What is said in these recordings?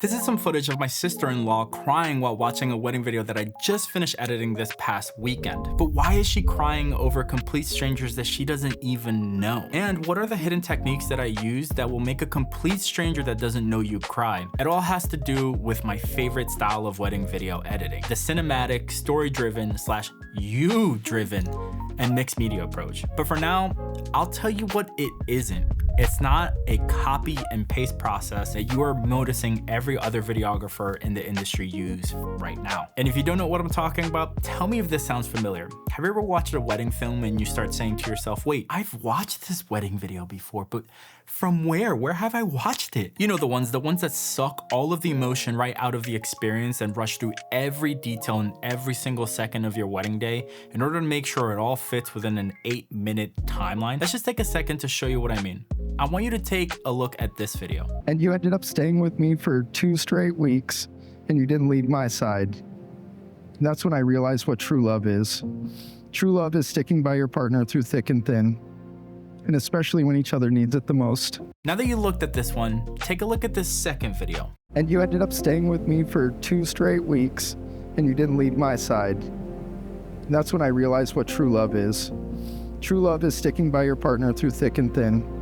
This is some footage of my sister-in-law crying while watching a wedding video that I just finished editing this past weekend. But why is she crying over complete strangers that she doesn't even know? And what are the hidden techniques that I use that will make a complete stranger that doesn't know you cry? It all has to do with my favorite style of wedding video editing, the cinematic, story-driven / you-driven and mixed media approach. But for now, I'll tell you what it isn't. It's not a copy and paste process that you are noticing every other videographer in the industry use right now. And if you don't know what I'm talking about, tell me if this sounds familiar. Have you ever watched a wedding film and you start saying to yourself, wait, I've watched this wedding video before, but from where? Where have I watched it? You know, the ones that suck all of the emotion right out of the experience and rush through every detail in every single second of your wedding day in order to make sure it all fits within an 8-minute timeline. Let's just take a second to show you what I mean. I want you to take a look at this video. And you ended up staying with me for 2 straight weeks, and you didn't leave my side. And that's when I realized what true love is. True love is sticking by your partner through thick and thin, and especially when each other needs it the most. Now that you looked at this one, take a look at this second video. And you ended up staying with me for 2 straight weeks, and you didn't leave my side. And that's when I realized what true love is. True love is sticking by your partner through thick and thin,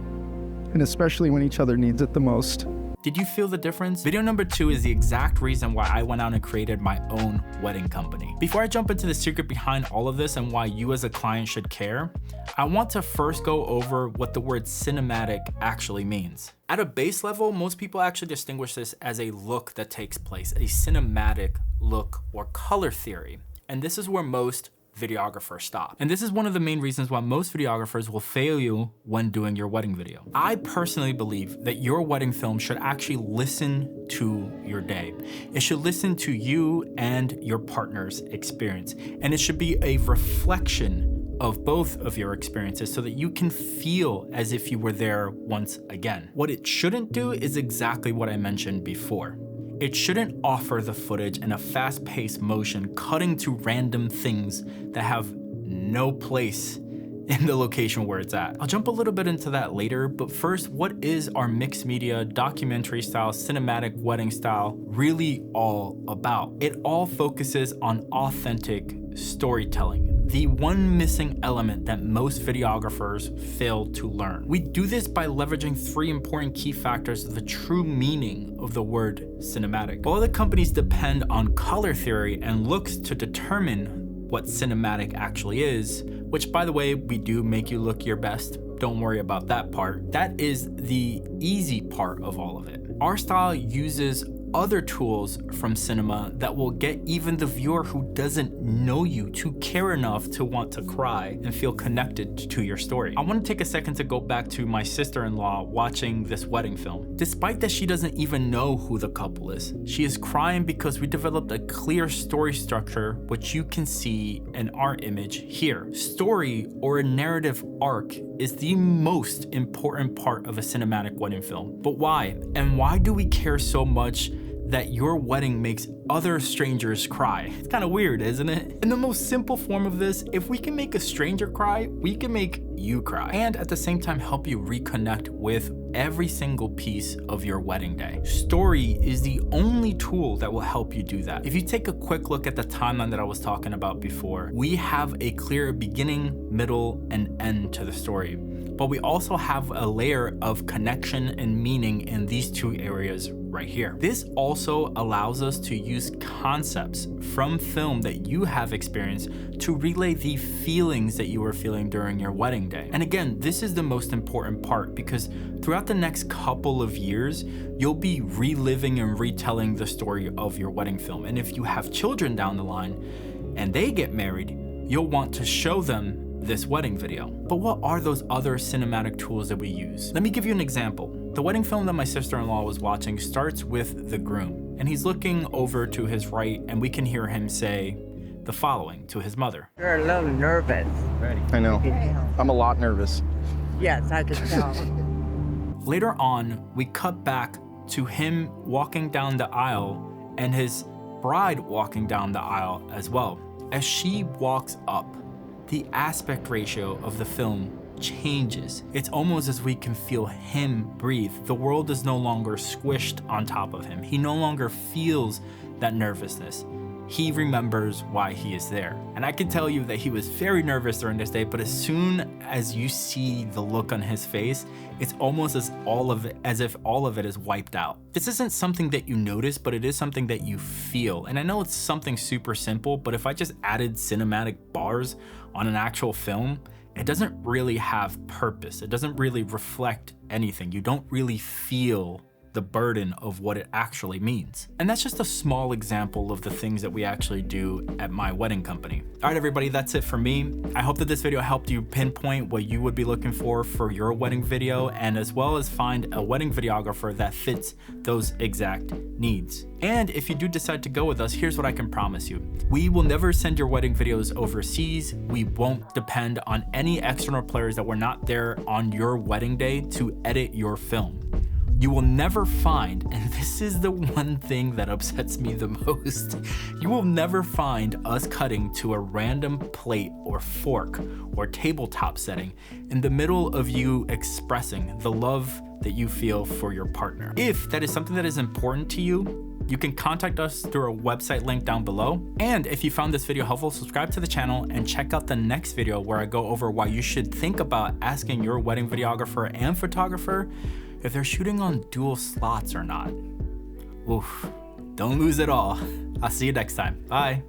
and especially when each other needs it the most. Did you feel the difference? Video number 2 is the exact reason why I went out and created my own wedding company. Before I jump into the secret behind all of this and why you as a client should care, I want to first go over what the word cinematic actually means. At a base level, most people actually distinguish this as a look that takes place, a cinematic look or color theory. And this is where most videographers stop. And this is one of the main reasons why most videographers will fail you when doing your wedding video. I personally believe that your wedding film should actually listen to your day. It should listen to you and your partner's experience. And it should be a reflection of both of your experiences so that you can feel as if you were there once again. What it shouldn't do is exactly what I mentioned before. It shouldn't offer the footage in a fast-paced motion, cutting to random things that have no place in the location where it's at. I'll jump a little bit into that later, but first, what is our mixed media, documentary style, cinematic wedding style really all about? It all focuses on authentic storytelling, the one missing element that most videographers fail to learn. We do this by leveraging 3 important key factors of the true meaning of the word cinematic. While other companies depend on color theory and looks to determine what cinematic actually is, which by the way, we do make you look your best. Don't worry about that part. That is the easy part of all of it. Our style uses other tools from cinema that will get even the viewer who doesn't know you to care enough to want to cry and feel connected to your story. I want to take a second to go back to my sister-in-law watching this wedding film. Despite that she doesn't even know who the couple is, she is crying because we developed a clear story structure, which you can see in our image here. Story or a narrative arc is the most important part of a cinematic wedding film. But why? And why do we care so much that your wedding makes other strangers cry? It's kind of weird, isn't it? In the most simple form of this, if we can make a stranger cry, we can make you cry. And at the same time, help you reconnect with every single piece of your wedding day. Story is the only tool that will help you do that. If you take a quick look at the timeline that I was talking about before, we have a clear beginning, middle, and end to the story. But we also have a layer of connection and meaning in these 2 areas right here. This also allows us to use concepts from film that you have experienced to relay the feelings that you were feeling during your wedding day. And again, this is the most important part because throughout the next couple of years, you'll be reliving and retelling the story of your wedding film. And if you have children down the line and they get married, you'll want to show them this wedding video. But what are those other cinematic tools that we use? Let me give you an example. The wedding film that my sister-in-law was watching starts with the groom, and he's looking over to his right, and we can hear him say the following to his mother. You're a little nervous. I know. I'm a lot nervous. Yes, I can tell. Later on, we cut back to him walking down the aisle and his bride walking down the aisle as well. As she walks up, the aspect ratio of the film changes. It's almost as we can feel him breathe. The world is no longer squished on top of him. He no longer feels that nervousness. He remembers why he is there. And I can tell you that he was very nervous during this day, but as soon as you see the look on his face, it's almost as if all of it is wiped out. This isn't something that you notice, but it is something that you feel. And I know it's something super simple, but if I just added cinematic bars on an actual film, it doesn't really have purpose. It doesn't really reflect anything. You don't really feel the burden of what it actually means. And that's just a small example of the things that we actually do at my wedding company. All right, everybody, that's it for me. I hope that this video helped you pinpoint what you would be looking for your wedding video, and as well as find a wedding videographer that fits those exact needs. And if you do decide to go with us, here's what I can promise you. We will never send your wedding videos overseas. We won't depend on any external players that were not there on your wedding day to edit your film. You will never find, and this is the one thing that upsets me the most, you will never find us cutting to a random plate or fork or tabletop setting in the middle of you expressing the love that you feel for your partner. If that is something that is important to you, you can contact us through our website link down below. And if you found this video helpful, subscribe to the channel and check out the next video where I go over why you should think about asking your wedding videographer and photographer if they're shooting on dual slots or not. Oof, don't lose it all. I'll see you next time. Bye.